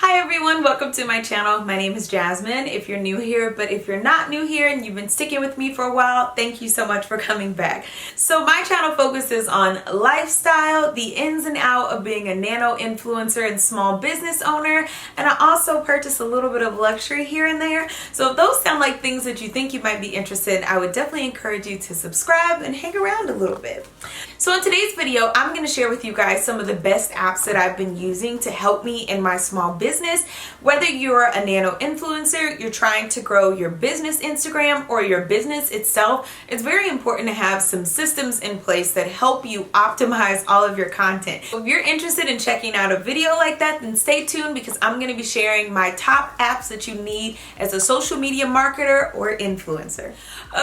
Hi everyone, welcome to my channel. My name is Jasmine if you're new here, but if you're not new here and you've been sticking with me for a while, thank you so much for coming back. So my channel focuses on lifestyle, the ins and out of being a nano influencer and small business owner, and I also purchase a little bit of luxury here and there. So if those sound like things that you think you might be interested in, I would definitely encourage you to subscribe and hang around a little bit. So in today's video, I'm going to share with you guys some of the best apps that I've been using to help me in my small business. Whether you're a nano influencer, you're trying to grow your business Instagram or your business itself, it's very important to have some systems in place that help you optimize all of your content. So if you're interested in checking out a video like that, then stay tuned because I'm going to be sharing my top apps that you need as a social media marketer or influencer.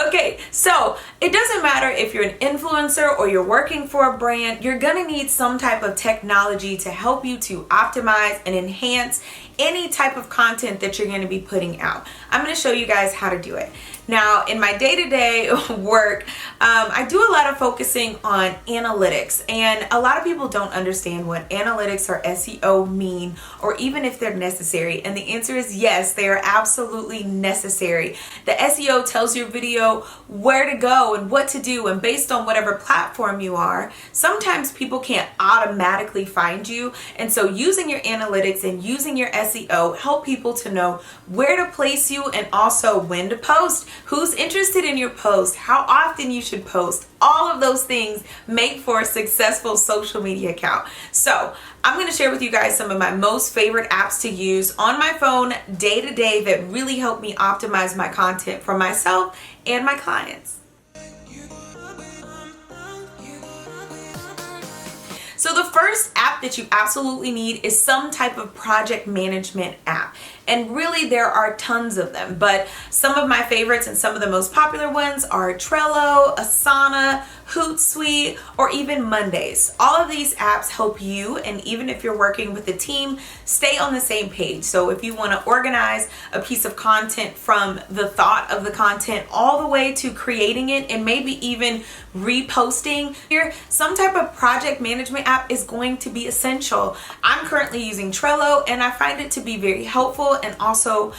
Okay, so it doesn't matter if you're an influencer or you're working for a brand, you're going to need some type of technology to help you to optimize and enhance any type of content that you're going to be putting out. I'm going to show you guys how to do it. Now, in my day-to-day work, I do a lot of focusing on analytics, and a lot of people don't understand what analytics or SEO mean, or even if they're necessary. And the answer is yes, they are absolutely necessary. The SEO tells your video where to go and what to do, and based on whatever platform you are, sometimes people can't automatically find you. And so using your analytics and using your SEO help people to know where to place you and also when to post, who's interested in your post, how often you should post. All of those things make for a successful social media account. So I'm going to share with you guys some of my most favorite apps to use on my phone day to day that really help me optimize my content for myself and my clients. So the first app that you absolutely need is some type of project management app. And really there are tons of them, but some of my favorites and some of the most popular ones are Trello, Asana, Hootsuite, or even Mondays. All of these apps help you, and even if you're working with a team, stay on the same page. So if you want to organize a piece of content from the thought of the content all the way to creating it and maybe even reposting here, some type of project management app is going to be essential. I'm currently using Trello and I find it to be very helpful, and also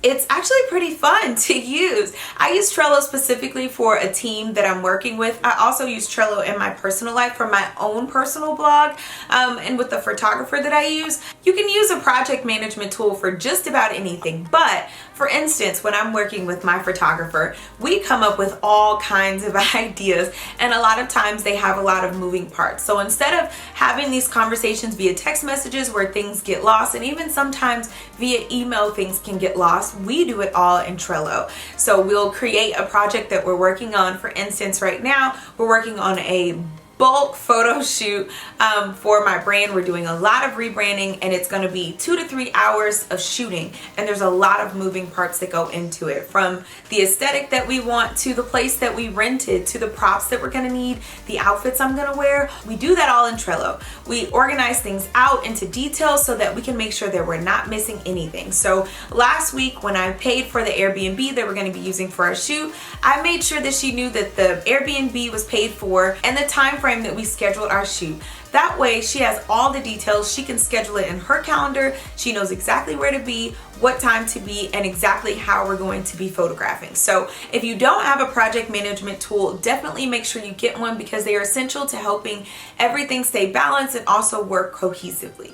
it's actually pretty fun to use. I use Trello specifically for a team that I'm working with. I also use Trello in my personal life for my own personal blog, and with the photographer that I use. You can use a project management tool for just about anything, but for instance, when I'm working with my photographer, we come up with all kinds of ideas, and a lot of times they have a lot of moving parts. So instead of having these conversations via text messages where things get lost, and even sometimes via email things can get lost, we do it all in Trello. So we'll create a project that we're working on. For instance, right now we're working on a bulk photo shoot for my brand. We're doing a lot of rebranding, and it's going to be 2 to 3 hours of shooting, and there's a lot of moving parts that go into it, from the aesthetic that we want to the place that we rented to the props that we're going to need, the outfits I'm going to wear. We do that all in Trello. We organize things out into detail so that we can make sure that we're not missing anything. So last week when I paid for the Airbnb that we're going to be using for our shoot, I made sure that she knew that the Airbnb was paid for and the time frame that we scheduled our shoot. That way she has all the details. She can schedule it in her calendar. She knows exactly where to be, what time to be, and exactly how we're going to be photographing. So if you don't have a project management tool, definitely make sure you get one because they are essential to helping everything stay balanced and also work cohesively.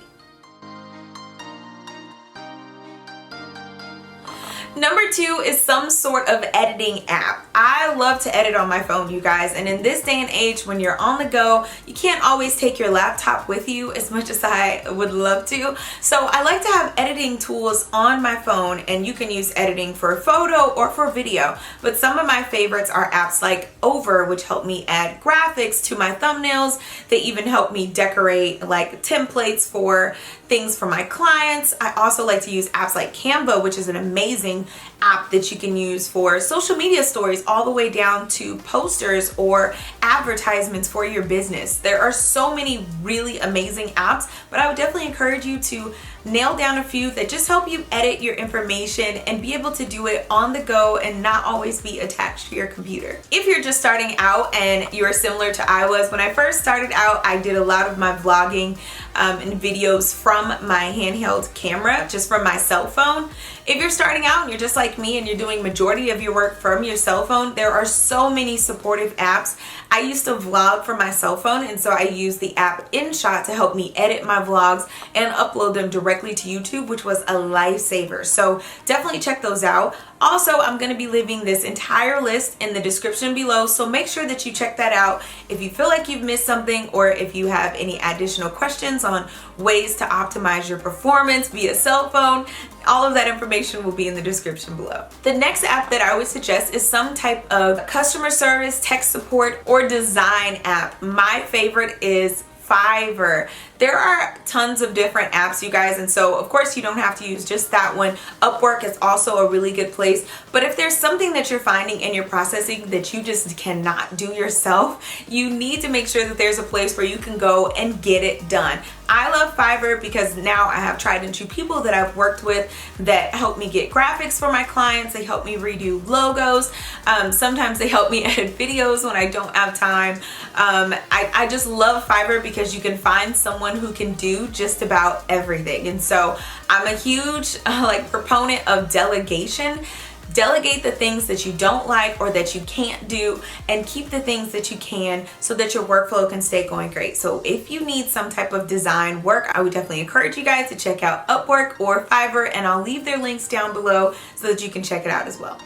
Number 2 is some sort of editing app. I love to edit on my phone, you guys, and in this day and age when you're on the go, you can't always take your laptop with you as much as I would love to. So I like to have editing tools on my phone, and you can use editing for photo or for video. But some of my favorites are apps like Over, which help me add graphics to my thumbnails. They even help me decorate like templates for things for my clients. I also like to use apps like Canva, which is an amazing app that you can use for social media stories all the way down to posters or advertisements for your business. There are so many really amazing apps, but I would definitely encourage you to nail down a few that just help you edit your information and be able to do it on the go and not always be attached to your computer. If you're just starting out and you're similar to I was, when I first started out, I did a lot of my vlogging and videos from my handheld camera, just from my cell phone. If you're starting out and you're just like me and you're doing majority of your work from your cell phone, there are so many supportive apps. I used to vlog from my cell phone, and so I use the app InShot to help me edit my vlogs and upload them directly to YouTube, which was a lifesaver. So definitely check those out. Also, I'm going to be leaving this entire list in the description below, so make sure that you check that out if you feel like you've missed something, or if you have any additional questions on ways to optimize your performance via cell phone. All of that information will be in the description below. The next app that I would suggest is some type of customer service, tech support, or design app. My favorite is Fiverr. There are tons of different apps, you guys, and so of course you don't have to use just that one. Upwork is also a really good place, but if there's something that you're finding in your processing that you just cannot do yourself, you need to make sure that there's a place where you can go and get it done. I love Fiverr because now I have tried and true people that I've worked with that help me get graphics for my clients. They help me redo logos. Sometimes they help me edit videos when I don't have time. I just love Fiverr because you can find someone who can do just about everything. And so I'm a huge proponent of delegation. Delegate the things that you don't like or that you can't do, and keep the things that you can so that your workflow can stay going great. So if you need some type of design work, I would definitely encourage you guys to check out Upwork or Fiverr, and I'll leave their links down below so that you can check it out as well.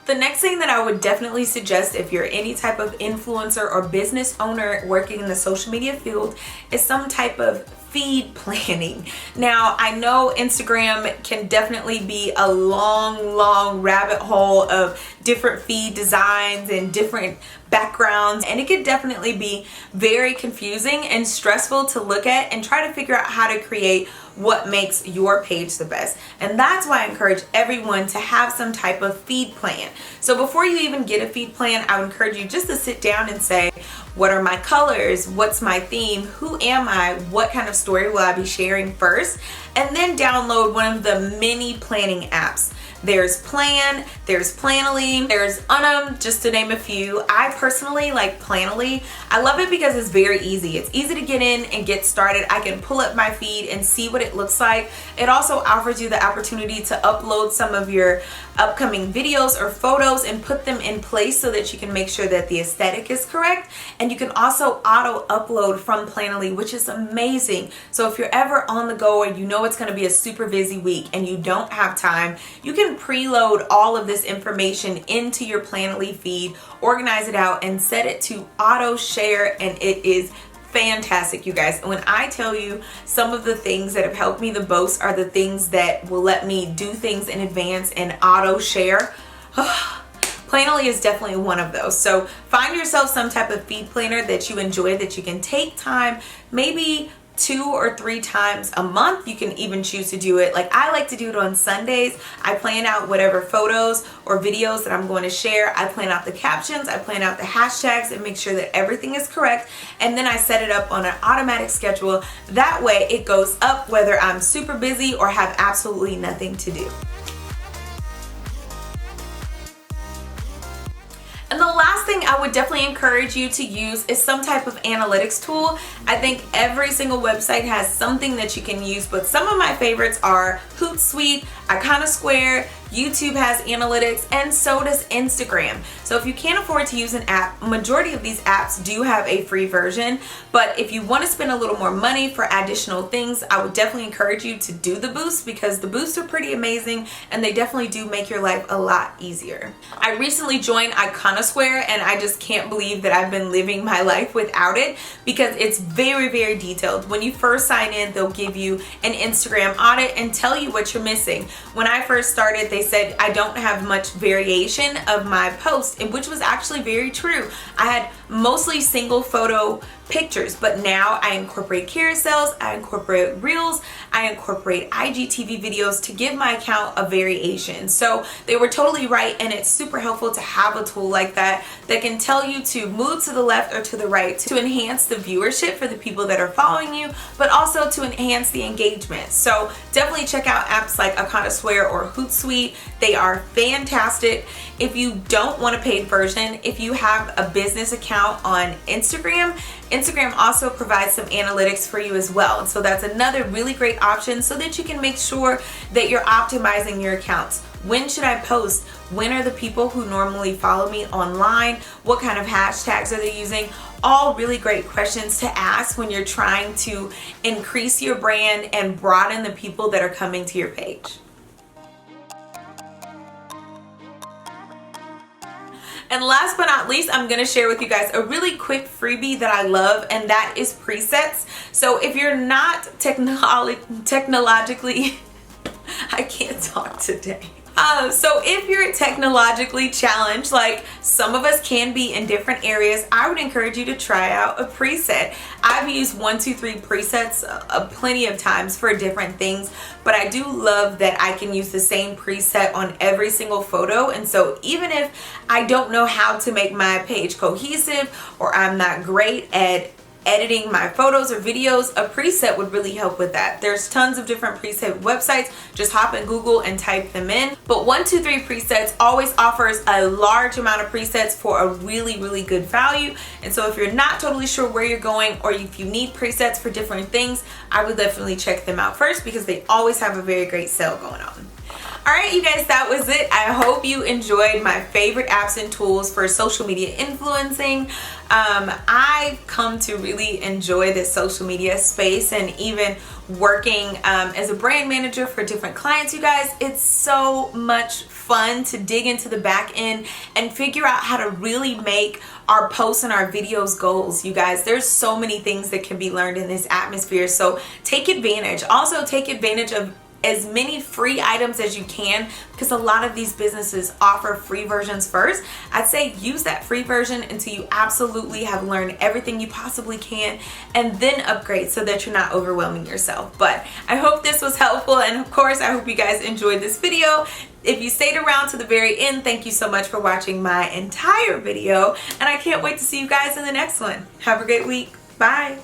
The next thing that I would definitely suggest if you're any type of influencer or business owner working in the social media field is some type of feed planning. Now, I know Instagram can definitely be a long rabbit hole of different feed designs and different backgrounds, and it could definitely be very confusing and stressful to look at and try to figure out how to create what makes your page the best. And that's why I encourage everyone to have some type of feed plan. So before you even get a feed plan, I would encourage you just to sit down and say, what are my colors? What's my theme? Who am I? What kind of story will I be sharing first? And then download one of the many planning apps. There's Plann, there's Planoly, there's Unum, just to name a few. I personally like Planoly. I love it because it's very easy. It's easy to get in and get started. I can pull up my feed and see what it looks like. It also offers you the opportunity to upload some of your upcoming videos or photos and put them in place so that you can make sure that the aesthetic is correct. And you can also auto upload from Planoly, which is amazing. So if you're ever on the go and you know it's going to be a super busy week and you don't have time, you can preload all of this information into your Planoly feed, organize it out, and set it to auto share, and it is fantastic, you guys. When I tell you some of the things that have helped me the most are the things that will let me do things in advance and auto share. Planoly is definitely one of those. So find yourself some type of feed planner that you enjoy, that you can take time, maybe 2 or 3 times a month. You can even choose to do it. Like, I like to do it on Sundays. I plan out whatever photos or videos that I'm going to share. I plan out the captions, I plan out the hashtags, and make sure that everything is correct. And then I set it up on an automatic schedule. That way it goes up whether I'm super busy or have absolutely nothing to do. And the last thing I would definitely encourage you to use is some type of analytics tool. I think every single website has something that you can use, but some of my favorites are Hootsuite, Square, YouTube has analytics, and so does Instagram. So if you can't afford to use an app, majority of these apps do have a free version, but if you want to spend a little more money for additional things, I would definitely encourage you to do the boosts, because the boosts are pretty amazing and they definitely do make your life a lot easier. I recently joined Square, and I just can't believe that I've been living my life without it, because it's very detailed. When you first sign in, they'll give you an Instagram audit and tell you what you're missing. When I first started, they said I don't have much variation of my post, and which was actually very true. I had mostly single photo pictures, but now I incorporate carousels, I incorporate reels, I incorporate IGTV videos to give my account a variation. So they were totally right, and it's super helpful to have a tool like that that can tell you to move to the left or to the right to enhance the viewership for the people that are following you, but also to enhance the engagement. So definitely check out apps like A Connoisseur or Hootsuite. They are fantastic. If you don't want a paid version, if you have a business account on Instagram also provides some analytics for you as well. And so that's another really great option so that you can make sure that you're optimizing your accounts. When should I post? When are the people who normally follow me online? What kind of hashtags are they using? All really great questions to ask when you're trying to increase your brand and broaden the people that are coming to your page. And last but not least, I'm going to share with you guys a really quick freebie that I love, and that is presets. So if you're not technologically, I can't talk today. So if you're technologically challenged, like some of us can be in different areas, I would encourage you to try out a preset. I've used 1, 2, 3 presets plenty of times for different things, but I do love that I can use the same preset on every single photo. And so even if I don't know how to make my page cohesive, or I'm not great at editing my photos or videos, a preset would really help with that. There's tons of different preset websites. Just hop in Google and type them in. But 123 Presets always offers a large amount of presets for a really good value. And so if you're not totally sure where you're going, or if you need presets for different things, I would definitely check them out first, because they always have a very great sale going on. Alright, you guys, that was it. I hope you enjoyed my favorite apps and tools for social media influencing. I've come to really enjoy this social media space, and even working as a brand manager for different clients, you guys. It's so much fun to dig into the back end and figure out how to really make our posts and our videos goals. You guys, there's so many things that can be learned in this atmosphere, so take advantage. Also take advantage of as many free items as you can, because a lot of these businesses offer free versions first. I'd say use that free version until you absolutely have learned everything you possibly can, and then upgrade so that you're not overwhelming yourself. But I hope this was helpful, and of course I hope you guys enjoyed this video. If you stayed around to the very end, thank you so much for watching my entire video, and I can't wait to see you guys in the next one. Have a great week. Bye.